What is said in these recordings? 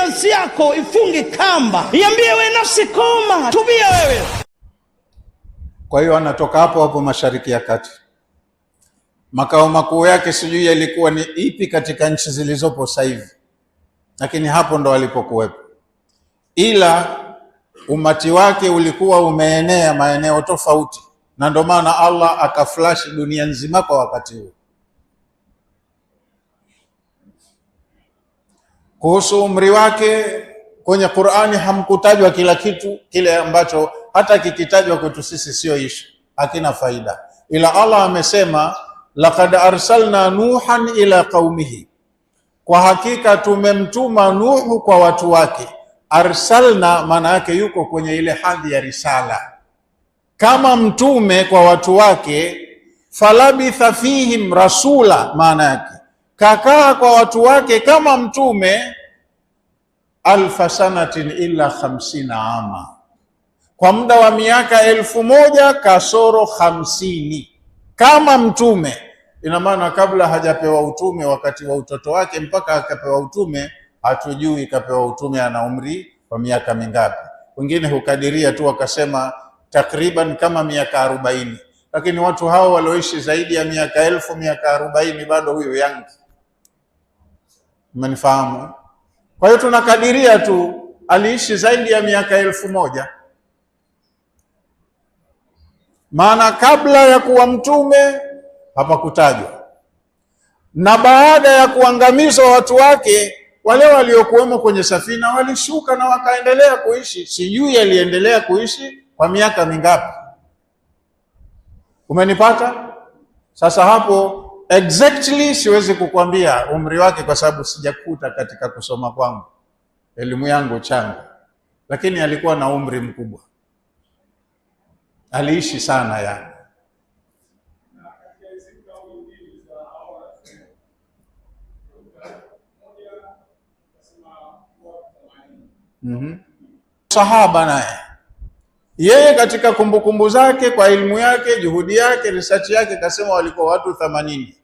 nafsi yako ifunge kamba, iambie we nafsi koma, tubia wewe. Kwa hiyo anatoka hapo hapo Mashariki ya Kati. Makao makuu yake sijui yalikuwa ni ipi katika nchi zilizopo sasa hivi, lakini hapo ndo alipokuwepo, ila umati wake ulikuwa umeenea maeneo tofauti, na ndo maana Allah akaflash dunia nzima kwa wakati huo. Kuhusu umri wake kwenye Qur'ani hamkutajwa kila kitu kile ambacho hata kikitajwa kwetu sisi sio ishu, hakina faida, ila Allah amesema laqad arsalna nuhan ila qaumihi, kwa hakika tumemtuma Nuhu kwa watu wake. Arsalna maana yake yuko kwenye ile hadhi ya risala kama mtume kwa watu wake. Falabitha fihim rasula, maana yake kakaa kwa watu wake kama mtume. Alfa sanatin illa 50 ama, kwa muda wa miaka 1000 kasoro 50 kama mtume. Ina maana kabla hajapewa utume, wakati wa utoto wake mpaka akapewa utume, hatujui kapewa utume ana umri wa miaka mingapi. Wengine hukadiria tu wakasema takriban kama miaka 40, lakini watu hao walioishi zaidi ya miaka 1000, miaka 40 bado huyo yangi. Mmenifahamu? Kwa hiyo tunakadiria tu aliishi zaidi ya miaka 1000, maana kabla ya kuwa mtume hapakutajwa, na baada ya kuangamizwa watu wake wale waliokuwemo kwenye safina walishuka na wakaendelea kuishi. Sijui aliendelea kuishi kwa miaka mingapi. Umenipata? Sasa hapo exactly siwezi kukwambia umri wake kwa sababu sijakuta katika kusoma kwangu, elimu yangu changa, lakini alikuwa na umri mkubwa, aliishi sana yani. Sahaba naye yeye katika kumbukumbu zake, kwa elimu yake, juhudi yake, research yake, kasema walikuwa watu 80.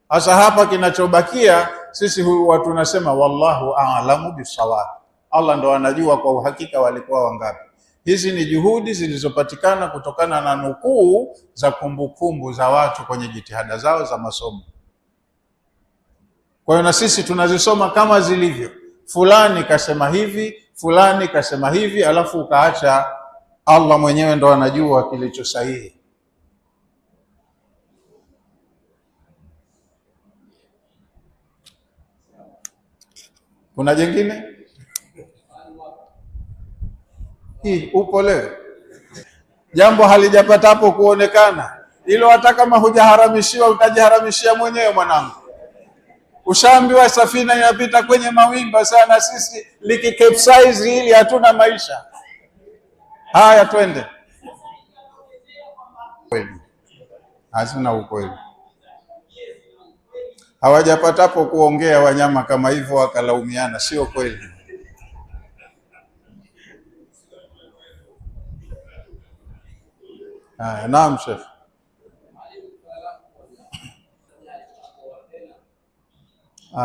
Hasa hapa kinachobakia sisi watu nasema wallahu a'lamu bisawab, Allah ndo anajua kwa uhakika walikuwa wangapi. Hizi ni juhudi zilizopatikana kutokana na nukuu za kumbukumbu za watu kwenye jitihada zao za masomo. Kwa hiyo na sisi tunazisoma kama zilivyo, fulani kasema hivi, fulani kasema hivi, alafu ukaacha Allah mwenyewe ndo anajua kilicho sahihi. Kuna jingine? Hii upo leo, jambo halijapata hapo kuonekana, hilo hata kama hujaharamishiwa utajiharamishia mwenyewe mwanangu. Ushaambiwa safina inapita kwenye mawimbi sana, sisi likicapsize hili hatuna maisha. Haya, twende. Kweli hazina ukweli, hawajapatapo kuongea wanyama kama hivyo wakalaumiana, sio kweli. Haya, naam Sheikh.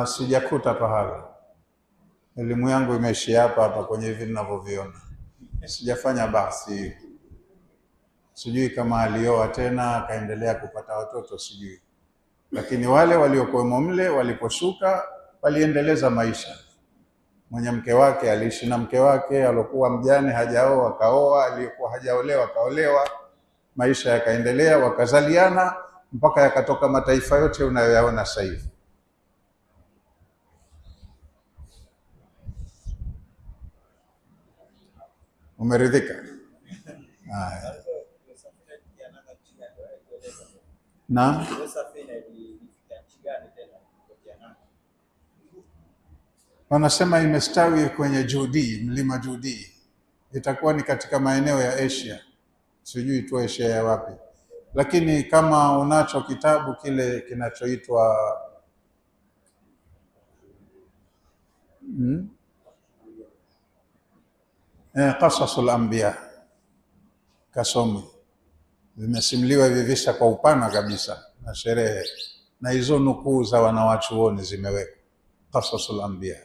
Sijakuta pahala, elimu yangu imeishia hapa kwenye hivi ninavyoviona. Sijafanya basi, sijui kama alioa tena akaendelea kupata watoto, sijui, lakini wale waliokuwemo mle waliposhuka waliendeleza maisha. Mwenye mke wake aliishi na mke wake, alokuwa mjane hajaoa akaoa, aliyekuwa hajaolewa akaolewa, maisha yakaendelea, wakazaliana mpaka yakatoka mataifa yote unayoyaona sasa hivi. Umeridhika? Haya. Na wanasema imestawi kwenye Judi, mlima Judi. Itakuwa ni katika maeneo ya Asia, sijui tu Asia ya wapi, lakini kama unacho kitabu kile kinachoitwa Qasasul Anbiya, kasome, vimesimuliwa hivi visa kwa upana kabisa na sherehe, na hizo nukuu za wanawachuoni zimewekwa. Qasasul Anbiya.